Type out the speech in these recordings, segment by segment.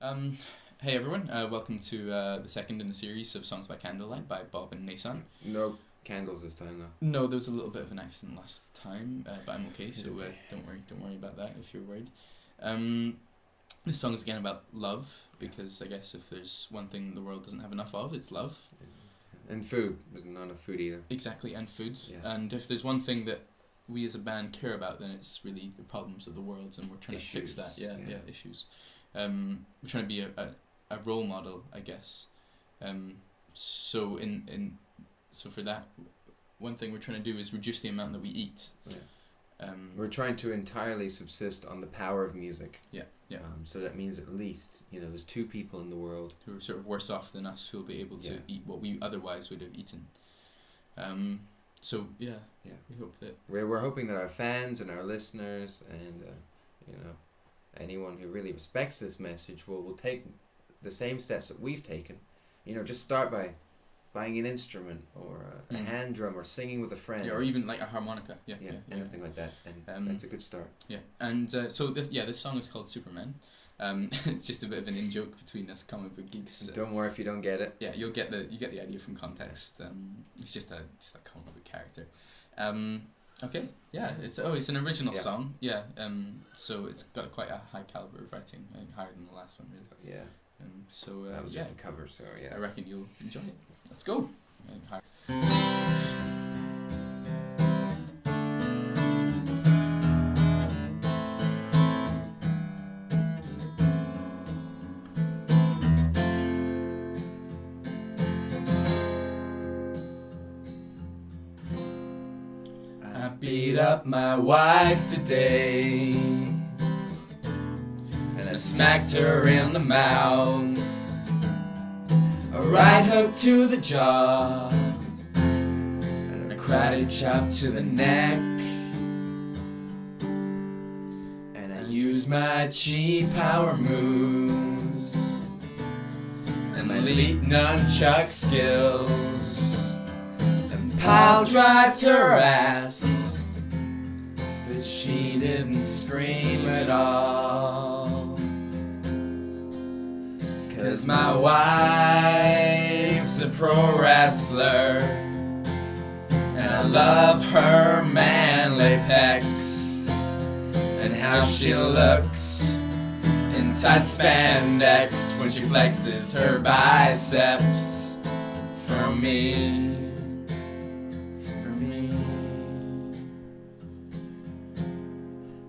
Um, hey everyone, welcome to the second in the series of Songs by Candlelight by Bob and Nason. No candles this time though. No, there was a little bit of an accident last time, but I'm okay, so Okay. don't worry about that if you're worried. This song is again about love, because I guess if there's one thing the world doesn't have enough of, it's love. And food. There's not enough food either. Exactly, and food. Yeah. And if there's one thing that we as a band care about, then it's really the problems of the world, and we're trying to fix that. Yeah, issues. We're trying to be a role model, I guess. So for that, one thing we're trying to do is reduce the amount that we eat. Yeah. We're trying to entirely subsist on the power of music. Yeah. So that means at least, there's two people in the world who are sort of worse off than us, who'll be able to eat what we otherwise would have eaten. We hope that we're hoping that our fans and our listeners and anyone who really respects this message will take the same steps that we've taken. Just start by buying an instrument or a hand drum or singing with a friend. Yeah, or even like a harmonica. Anything like that. And that's a good start. Yeah, and this song is called Superman. It's just a bit of an in-joke between us comic book geeks. Don't worry if you don't get it. Yeah, you get the idea from context. It's just a comic book character. Okay, yeah, it's an original song. Yeah, so it's got quite a high caliber of writing, I think higher than the last one really. Yeah. That was just a cover, so yeah. I reckon you'll enjoy it. Let's go. I beat up my wife today, and I smacked her in the mouth. A right hook to the jaw, and a karate chop to the neck. And I used my chi power moves and my elite nunchuck skills, and pile drived her ass, but she didn't scream at all. 'Cause my wife's a pro wrestler, and I love her manly pecs, and how she looks in tight spandex when she flexes her biceps for me.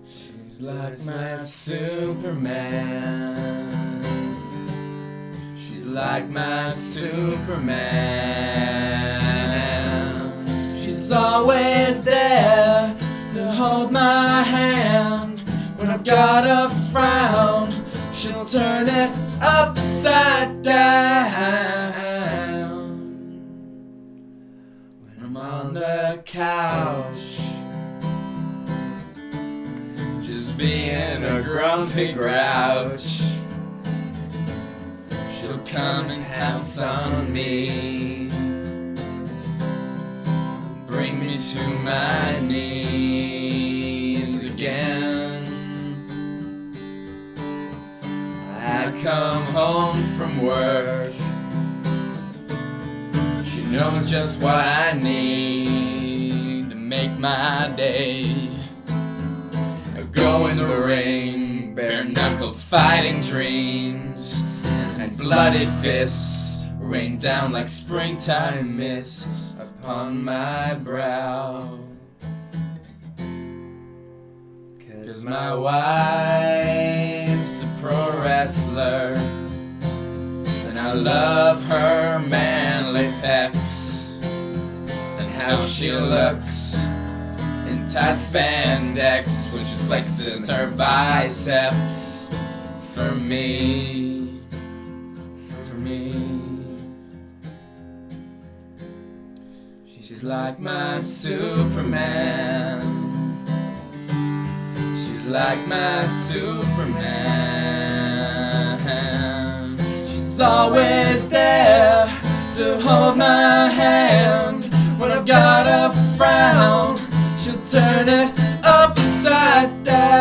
She's like my Superman. Like my Superman. She's always there to hold my hand. When I've got a frown, she'll turn it upside down. When I'm on the couch, just being a grumpy grouch, she'll come and pounce on me, bring me to my knees again. I come home from work, she knows just what I need to make my day. I go in the ring, bare-knuckled fighting dreams, and bloody fists rain down like springtime mists upon my brow. 'Cause my wife's a pro wrestler, and I love her manly pecs, and how she looks in tight spandex when she flexes her biceps for me. She's like my Superman. She's like my Superman. She's always there to hold my hand. When I've got a frown, she'll turn it upside down.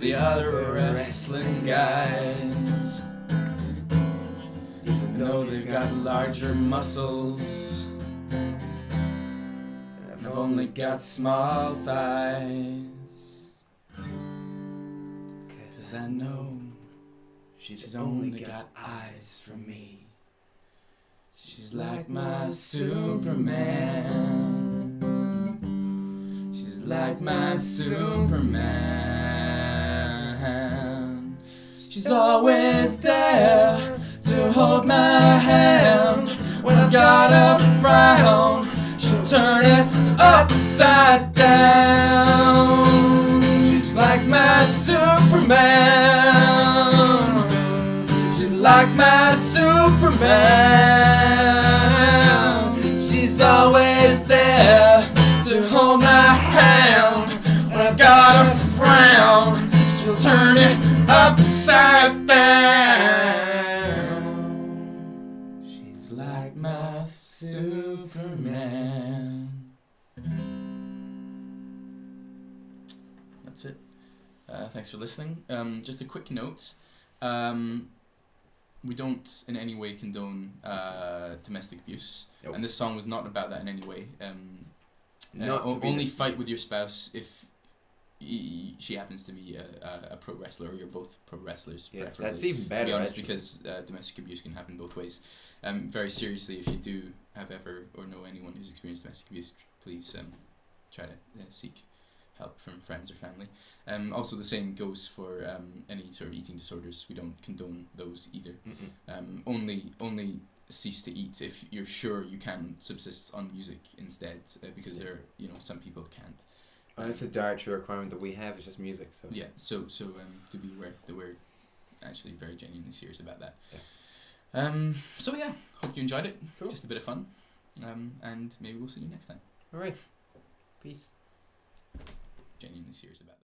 the other wrestling guys. Even though they've got larger muscles, and I've only got small thighs. 'Cause I know she's only got eyes for me. She's like my Superman. She's like my Superman. She's always there to hold my hand. When I've got a frown, she'll turn it upside down. She's like my Superman. She's like my Superman. She's always there to hold my hand. When I've got a frown, she'll turn it upside down. She's like my Superman. That's it. Thanks for listening. Just a quick note. We don't in any way condone domestic abuse. Nope. And this song was not about that in any way. Only fight with your spouse if she happens to be a pro wrestler, or you're both pro wrestlers. Yeah, preferably, that's even better. to be honest, actually. because domestic abuse can happen both ways. Very seriously, if you do have ever or know anyone who's experienced domestic abuse, please try to seek help from friends or family. Also, the same goes for any sort of eating disorders. We don't condone those either. Only cease to eat if you're sure you can subsist on music instead, because there, some people can't. And it's a dietary requirement that we have. It's just music. So yeah. So to be aware that we're actually very genuinely serious about that. Yeah. So yeah, hope you enjoyed it. Cool. Just a bit of fun. And maybe we'll see you next time. All right. Peace. Genuinely serious about that.